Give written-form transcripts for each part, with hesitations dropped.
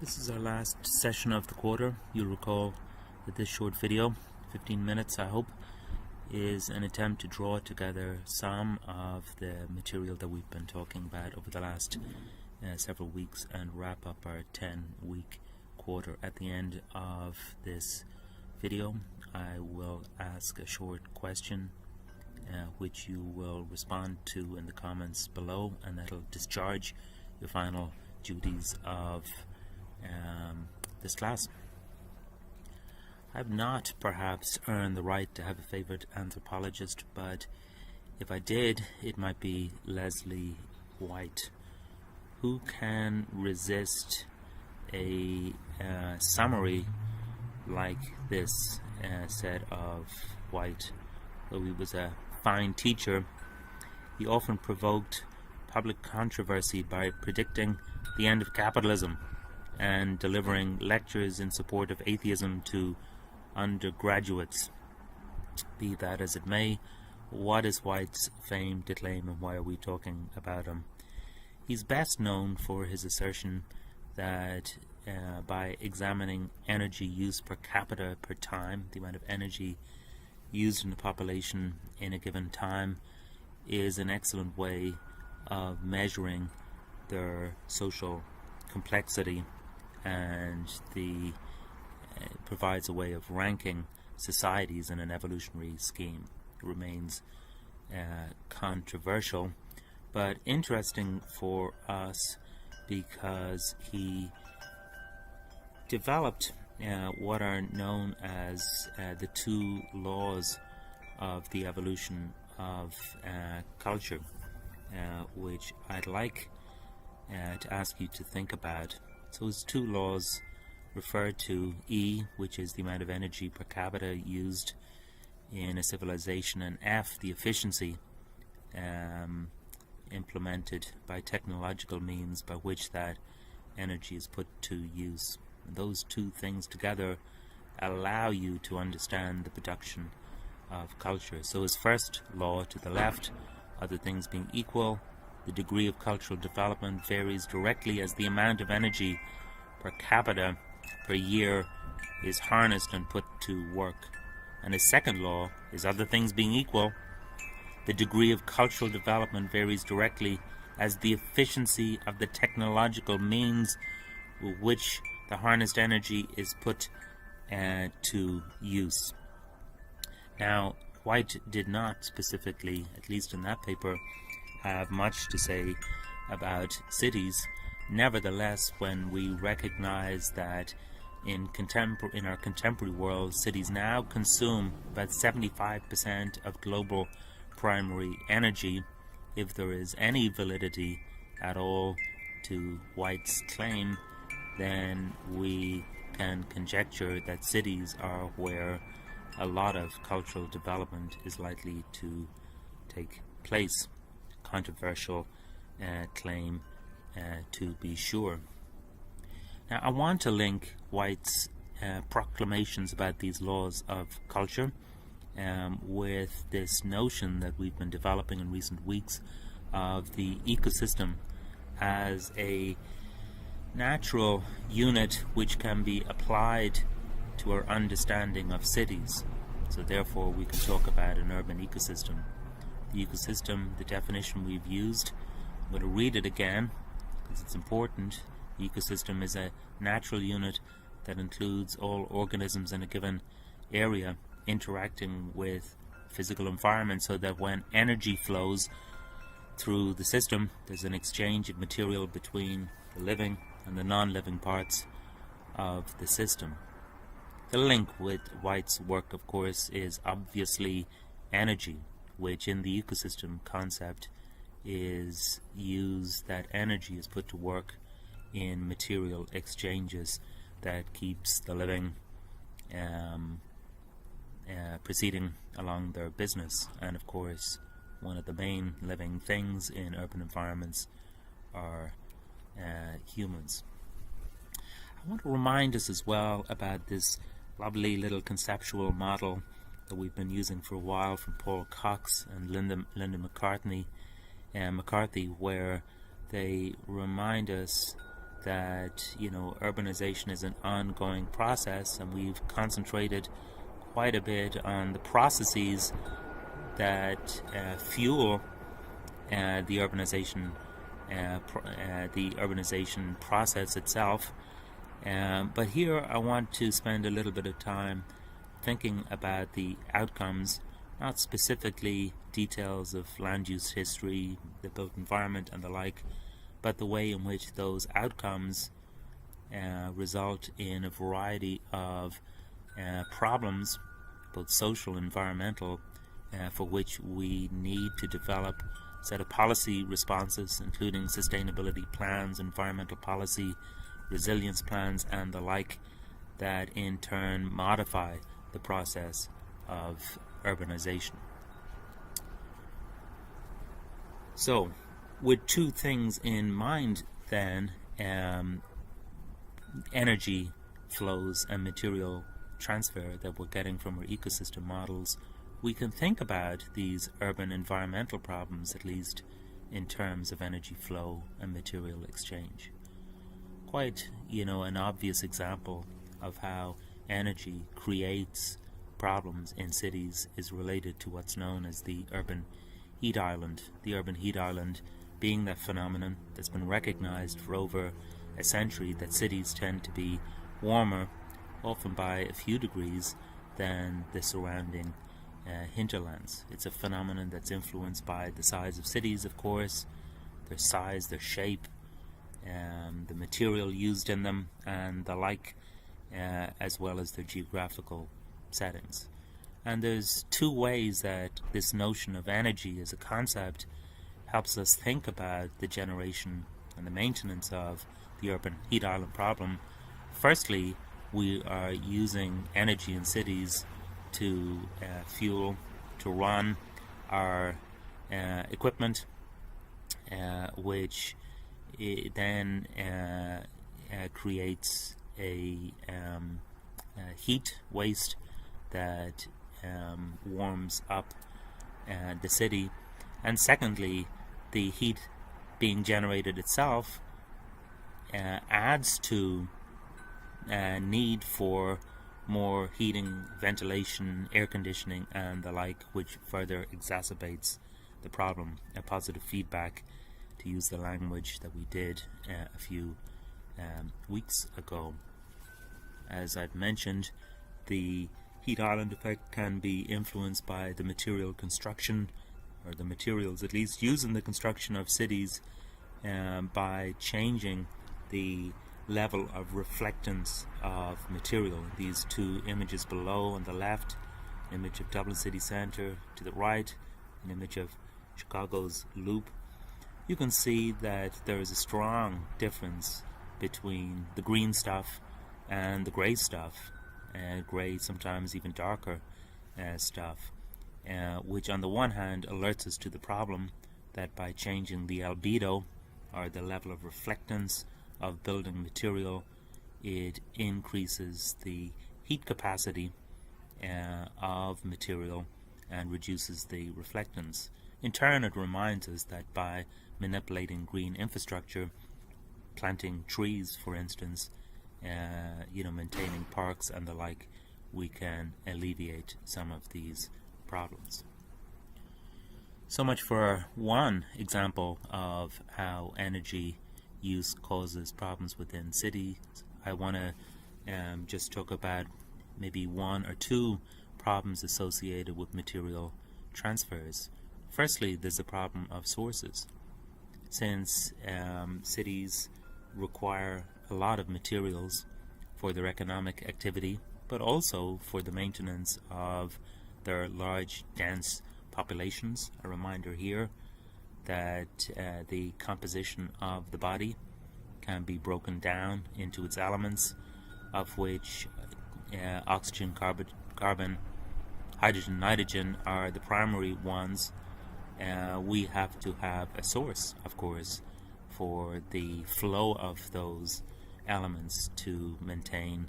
This is our last session of the quarter. You'll recall that this short video, 15 minutes I hope, is an attempt to draw together some of the material that we've been talking about over the last several weeks and wrap up our 10-week quarter. At the end of this video I will ask a short question which you will respond to in the comments below, and that'll discharge your final duties of this class. I've not perhaps earned the right to have a favorite anthropologist, but if I did, it might be Leslie White. Who can resist a summary like this said of White? Though he was a fine teacher, he often provoked public controversy by predicting the end of capitalism and delivering lectures in support of atheism to undergraduates. Be that as it may, what is White's fame to claim, and why are we talking about him? He's best known for his assertion that by examining energy use per capita per time, the amount of energy used in the population in a given time, is an excellent way of measuring their social complexity, and provides a way of ranking societies in an evolutionary scheme. It remains controversial, but interesting for us because he developed what are known as the two laws of the evolution of culture, which I'd like to ask you to think about. So his two laws refer to E, which is the amount of energy per capita used in a civilization, and F, the efficiency implemented by technological means by which that energy is put to use. And those two things together allow you to understand the production of culture. So his first law to the left, other things being equal, the degree of cultural development varies directly as the amount of energy per capita per year is harnessed and put to work. And his second law is, other things being equal, the degree of cultural development varies directly as the efficiency of the technological means with which the harnessed energy is put to use. Now, White did not specifically, at least in that paper, have much to say about cities. Nevertheless, when we recognize that in our contemporary world, cities now consume about 75% of global primary energy, if there is any validity at all to White's claim, then we can conjecture that cities are where a lot of cultural development is likely to take place. Controversial claim to be sure. Now, I want to link White's proclamations about these laws of culture with this notion that we've been developing in recent weeks of the ecosystem as a natural unit which can be applied to our understanding of cities. So therefore we can talk about an urban ecosystem. The ecosystem, the definition we've used, I'm going to read it again because it's important. The ecosystem is a natural unit that includes all organisms in a given area interacting with physical environment, so that when energy flows through the system, there's an exchange of material between the living and the non-living parts of the system. The link with White's work, of course, is obviously energy, which in the ecosystem concept is used, that energy is put to work in material exchanges that keeps the living proceeding along their business. And of course, one of the main living things in urban environments are humans. I want to remind us as well about this lovely little conceptual model that we've been using for a while from Paul Cox and Linda McCarthy, where they remind us that, urbanization is an ongoing process, and we've concentrated quite a bit on the processes that fuel the urbanization process itself. But here I want to spend a little bit of time thinking about the outcomes, not specifically details of land use history, the built environment and the like, but the way in which those outcomes result in a variety of problems, both social and environmental, for which we need to develop a set of policy responses, including sustainability plans, environmental policy, resilience plans and the like, that in turn modify the process of urbanization. So, with two things in mind then, energy flows and material transfer that we're getting from our ecosystem models, we can think about these urban environmental problems, at least in terms of energy flow and material exchange. Quite, an obvious example of how energy creates problems in cities is related to what's known as the urban heat island. The urban heat island being that phenomenon that's been recognized for over a century, that cities tend to be warmer, often by a few degrees, than the surrounding hinterlands. It's a phenomenon that's influenced by the size of cities, of course, their size, their shape, the material used in them and the like, as well as their geographical settings. And there's two ways that this notion of energy as a concept helps us think about the generation and the maintenance of the urban heat island problem. Firstly, we are using energy in cities to fuel, to run our equipment, which then creates a heat waste that warms up the city. And secondly, the heat being generated itself adds to need for more heating, ventilation, air conditioning and the like, which further exacerbates the problem. A positive feedback, to use the language that we did a few weeks ago. As I've mentioned, the heat island effect can be influenced by the material construction, or the materials at least used in the construction of cities, by changing the level of reflectance of material. These two images below on the left, an image of Dublin city centre, to the right an image of Chicago's Loop. You can see that there is a strong difference between the green stuff and the grey stuff, grey, sometimes even darker stuff, which on the one hand alerts us to the problem that by changing the albedo, or the level of reflectance of building material, it increases the heat capacity of material and reduces the reflectance. In turn, it reminds us that by manipulating green infrastructure, planting trees for instance, maintaining parks and the like, we can alleviate some of these problems. So much for one example of how energy use causes problems within cities. I want to just talk about maybe one or two problems associated with material transfers. Firstly, there's a problem of sources. Since cities require a lot of materials for their economic activity, but also for the maintenance of their large, dense populations. A reminder here that the composition of the body can be broken down into its elements, of which oxygen, carbon, hydrogen, nitrogen are the primary ones. We have to have a source, of course, for the flow of those elements to maintain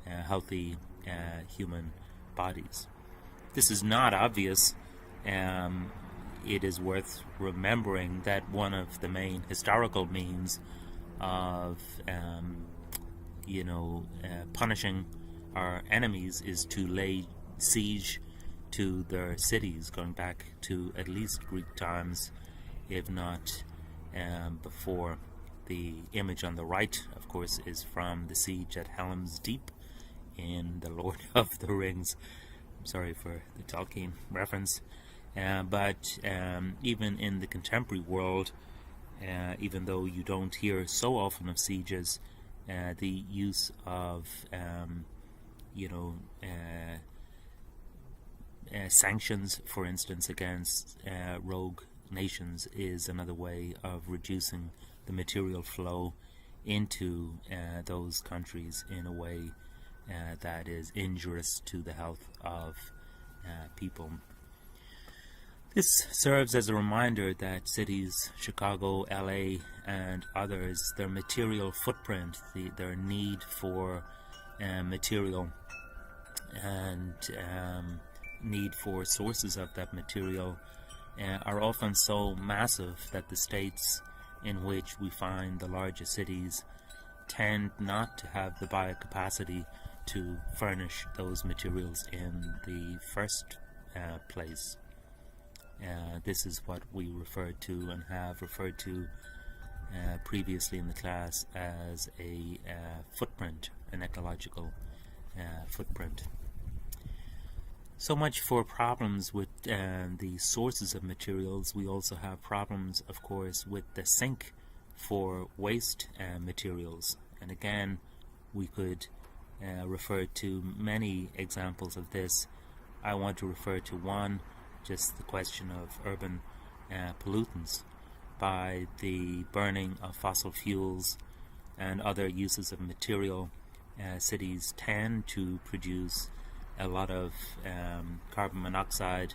healthy human bodies. This is not obvious. It is worth remembering that one of the main historical means of punishing our enemies is to lay siege to their cities, going back to at least Greek times, if not before. The image on the right, of course, is from the siege at Helm's Deep in The Lord of the Rings. I'm sorry for the Tolkien reference. But even in the contemporary world, even though you don't hear so often of sieges, the use of sanctions, for instance, against rogue nations is another way of reducing the material flow into those countries in a way that is injurious to the health of people. This serves as a reminder that cities, Chicago, LA, and others, their material footprint, their need for material and need for sources of that material are often so massive that the states in which we find the largest cities tend not to have the biocapacity to furnish those materials in the first place. This is what we refer to and have referred to previously in the class as a footprint, an ecological footprint. So much for problems with the sources of materials. We also have problems, of course, with the sink for waste materials. And again, we could refer to many examples of this. I want to refer to one, just the question of urban pollutants. By the burning of fossil fuels and other uses of material, cities tend to produce a lot of carbon monoxide,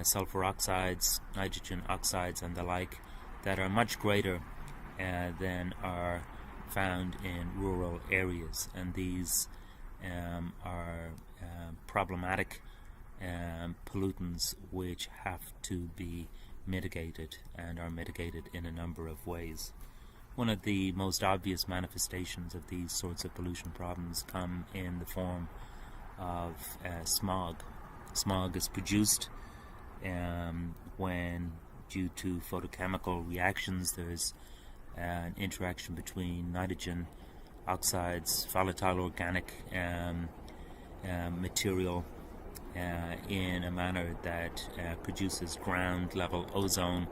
sulfur oxides, nitrogen oxides, and the like that are much greater than are found in rural areas. And these are problematic pollutants which have to be mitigated and are mitigated in a number of ways. One of the most obvious manifestations of these sorts of pollution problems come in the form of smog. Smog is produced when, due to photochemical reactions, there's an interaction between nitrogen oxides, volatile organic material in a manner that produces ground level ozone,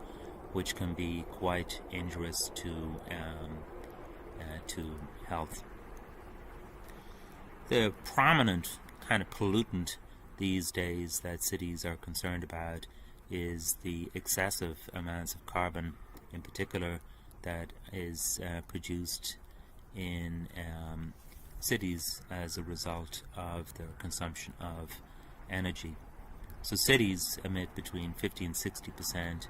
which can be quite injurious to health. The prominent kind of pollutant these days that cities are concerned about is the excessive amounts of carbon, in particular, that is produced in cities as a result of their consumption of energy. So cities emit between 50 and 60%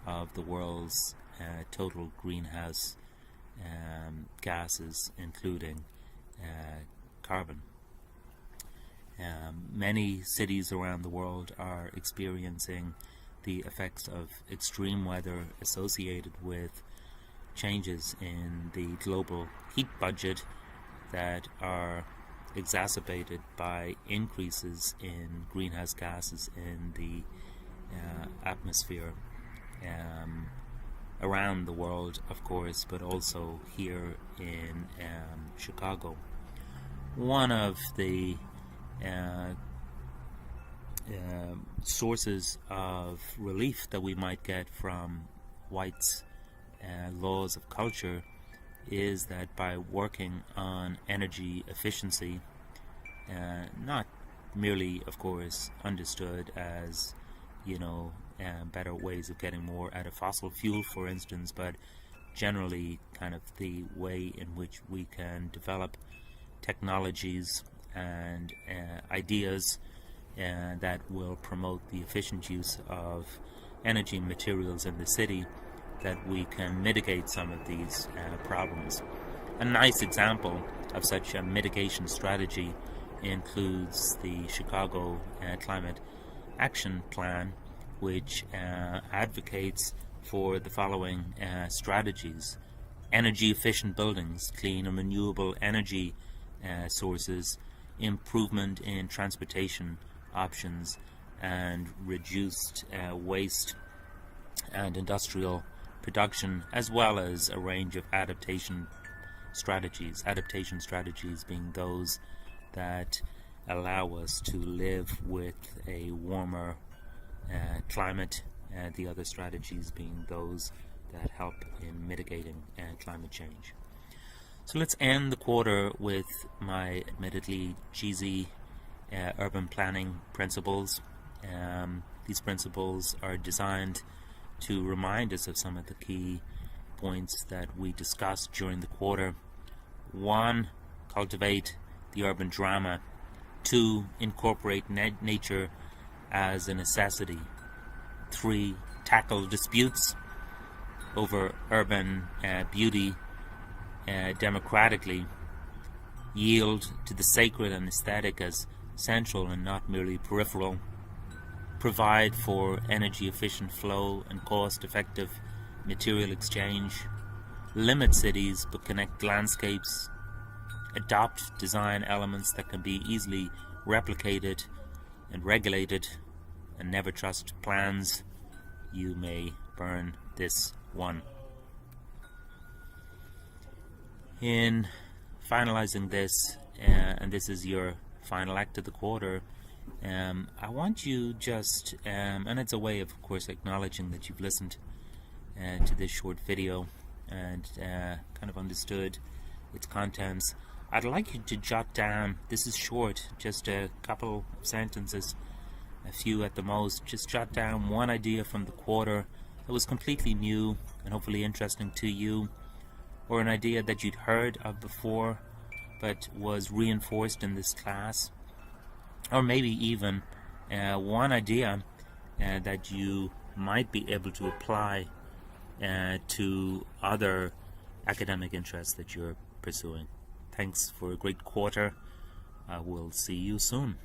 of the world's total greenhouse gases, including carbon. Many cities around the world are experiencing the effects of extreme weather associated with changes in the global heat budget that are exacerbated by increases in greenhouse gases in the atmosphere around the world, of course, but also here in Chicago. One of the sources of relief that we might get from White's laws of culture is that by working on energy efficiency, not merely, of course, understood as, better ways of getting more out of fossil fuel, for instance, but generally kind of the way in which we can develop technologies and ideas that will promote the efficient use of energy and materials in the city, that we can mitigate some of these problems. A nice example of such a mitigation strategy includes the Chicago Climate Action Plan, which advocates for the following strategies. energy efficient buildings, clean and renewable energy sources, improvement in transportation options, and reduced waste and industrial production, as well as a range of adaptation strategies. Adaptation strategies being those that allow us to live with a warmer climate, the other strategies being those that help in mitigating climate change. So let's end the quarter with my admittedly cheesy urban planning principles. These principles are designed to remind us of some of the key points that we discussed during the quarter. 1. Cultivate the urban drama. 2. Incorporate nature as a necessity. 3. Tackle disputes over urban beauty democratically. Yield to the sacred and aesthetic as central and not merely peripheral. Provide for energy efficient flow and cost effective material exchange. Limit cities but connect landscapes. Adopt design elements that can be easily replicated and regulated, and never trust plans. You may burn this one. In finalizing this, and this is your final act of the quarter, I want you just, and it's a way of course acknowledging that you've listened to this short video and kind of understood its contents. I'd like you to jot down, this is short, just a couple of sentences, a few at the most, just jot down one idea from the quarter that was completely new and hopefully interesting to you, or an idea that you'd heard of before but was reinforced in this class, or maybe even one idea that you might be able to apply to other academic interests that you're pursuing. Thanks for a great quarter. I will see you soon.